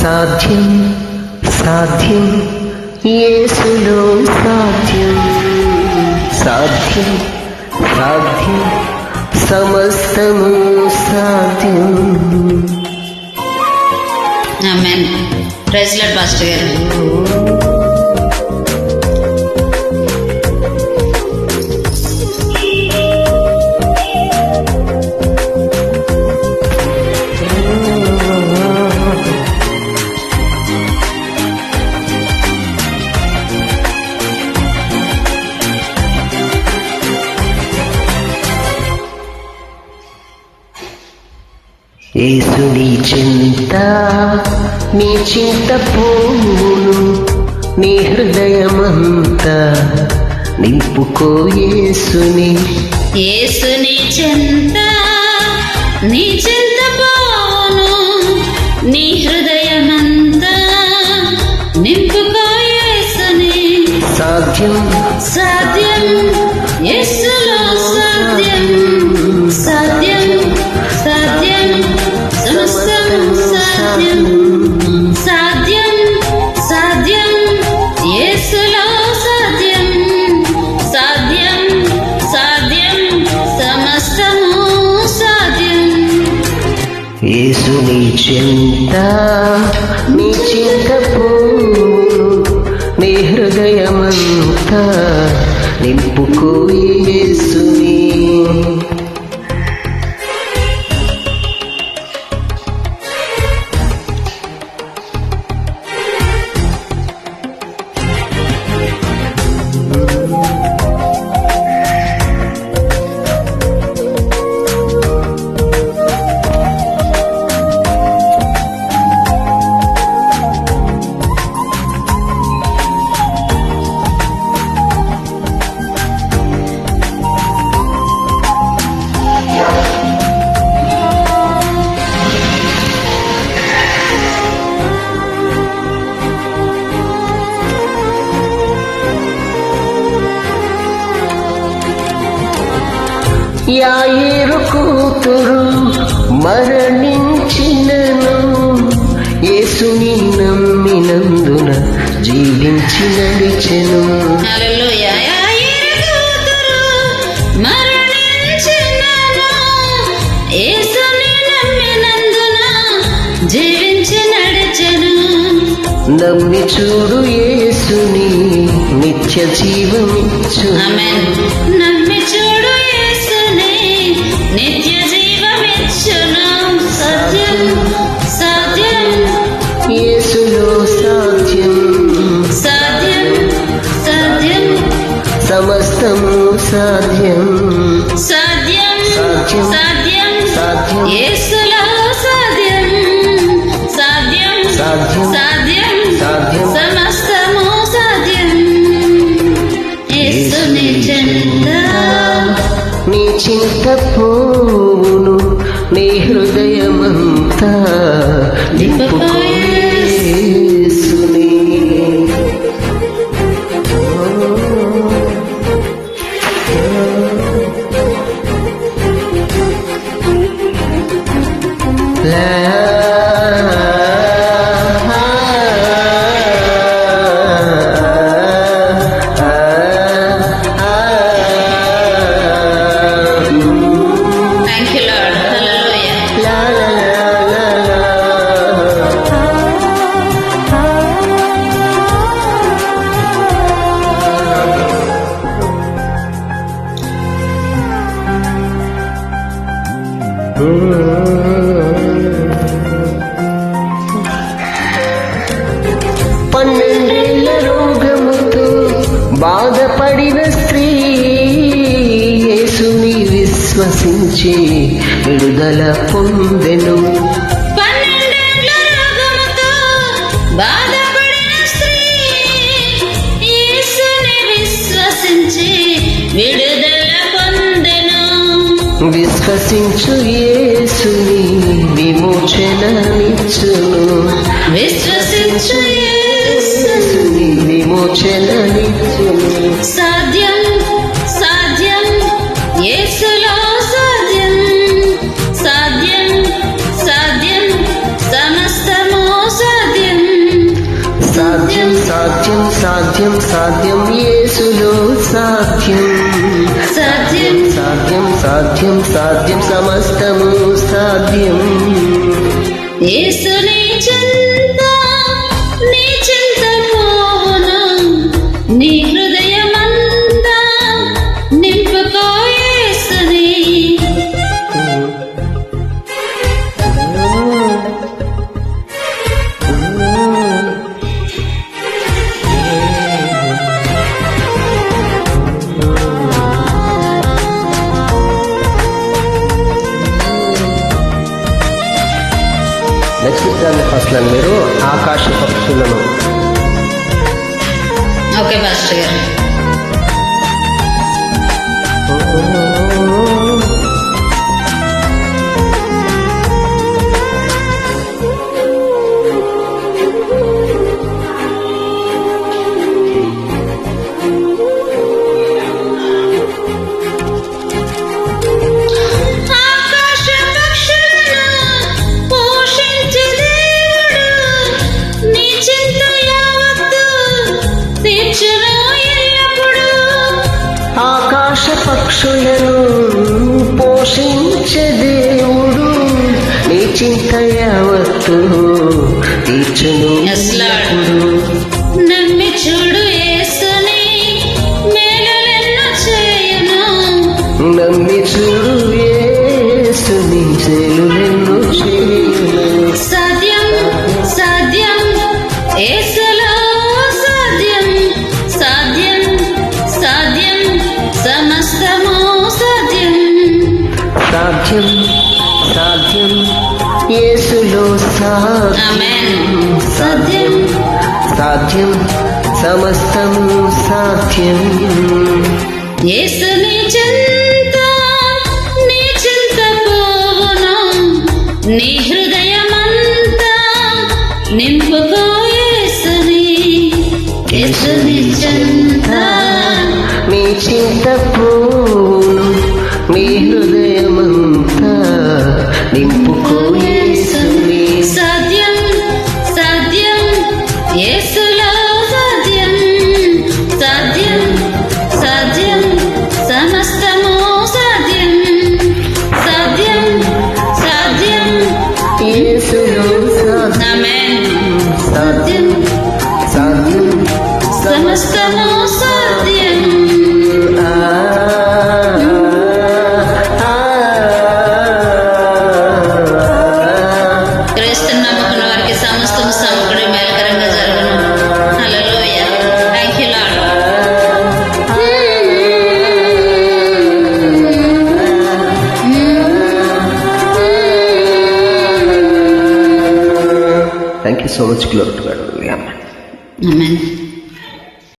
సాధ్యం సాధ్యం యేసులో సాధ్యం సాధ్యం సాధ్యం సమస్తము సాధ్యం. ఆమేన్. ప్రైజ్ లార్డ్ పాస్టర్ గారు. యేసుని చింత నీ చింత పోవును, నీ హృదయమంతా నింపుకో యేసుని. యేసుని చింత నీ చింత పోవును, నీ హృదయమంతా నింపుకో యేసుని. సాధ్యం సాధ్యం యేసులో సాధ్యం సాధ్యం సాధ్యం సమస్తం సాధ్యం సాధ్యం సాధ్యం యేసులో సాధ్యం సాధ్యం సాధ్యం సమస్తము సాధ్యం. యేసుని చింత నీ చింత పోవును, నీ హృదయమంతా నింపుకో యేసుని. యాయేరు కూతురు మరణించినను, యేసుని నమ్మినందున జీవించి నడిచెను. హల్లెలూయా. యాయేరు కూతురు మరణించినను, యేసుని నమ్మినందున జీవించి నడిచెను. నమ్మి చూడు యేసుని నిత్య జీవమిచ్చు. ఆమేన్. నమ్మి చూడు యేసుని నిత్య జీవమిచ్చును. సత్యం సాధ్యం యేసులో సాధ్యం సాధ్యం సాధ్యం సమస్తము సాధ్యం సాధ్యం సాధ్యం సాధ్యం సాధ్యం యేసులో సాధ్యం సాధ్యం సాధ్యం సాధ్యం సాధ్యం సమస్తము సాధ్యం. యేసుని చింత నీ చింత పోవును, నీ హృదయమంతా నింపుకో యేసుని. Thank you Lord. హల్లెలూయా. పన్నెండేళ్ల రోగముతో బాధపడిన స్త్రీ యేసుని విశ్వసించి విడుదల పొందెను. 12 రోగముతో బాధపడిన స్త్రీ యేసుని విశ్వసించి విడుదల పొందెను. విశ్వసించు యేసుని విమోచననిచ్చును. విశ్వసించు యేసుని విమోచననిచ్చును. సాధ్యం సాధ్యం యేసులో సాధ్యం సాధ్యం సాధ్యం సమస్తము సాధ్యం. సాధ్యం సాధ్యం సాధ్యం సాధ్యం యేసులో సాధ్యం సాధ్యం సాధ్యం సాధ్యం సాధ్యం సమస్తము సాధ్యం యేసు నీ చింత పోవును నీ హృదయమంతా నింపుకో యేసుని నెక్స్ట్ దాన్ని ఫస్ట్ మీరు ఆకాశ పక్షులను ఓకే పాస్టర్ గారు. ఆకాశ పక్షులను పోషించే దేవుడు నీ చింత యావత్తు తీర్చును ఎల్లప్పుడూ. ఆకాశ పక్షులను పోషించే దేవుడు నీ చింత యావత్తు తీర్చును Yes, Lord. నమ్మి చూడు యేసుని మేలులెన్నో చేయును. నమ్మి చూడు యేసుని చేలులెన్నో చేయును సాధ్యం సాధ్యం యేసులో సాధ్యం సాధ్యం సాధ్యం సమస్తము సాధ్యం సాధ్యం సాధ్యం యేసులో సాధ్యం ఆమేన్. సాధ్యం సాధ్యం సమస్తము సాధ్యం యేసు నీ చింత పోవును నీ హృదయమంతా నింపుకో యేసుని యేసు నీ చింత నీ చింత పోవును నీ హృదయమంతా నింపుకో యేసుని సాధ్యం సాధ్యం యేసులో సాధ్యం సాధ్యం సాధ్యం సమస్తము సాధ్యం సాధ్యం సాధ్యం యేసులో సాధ్యం ఆమేన్. సాధ్యం సాధ్యం సమస్తము సాధ్యం ఆ, ఆ, ఆ. క్రీస్తుని నమ్ముకున్న వారికి సమస్తము సమకూడి మేలుకరంగా జరుగును. Hallelujah. Thank you Lord. Thank you so much, glory to God. Amen. Amen.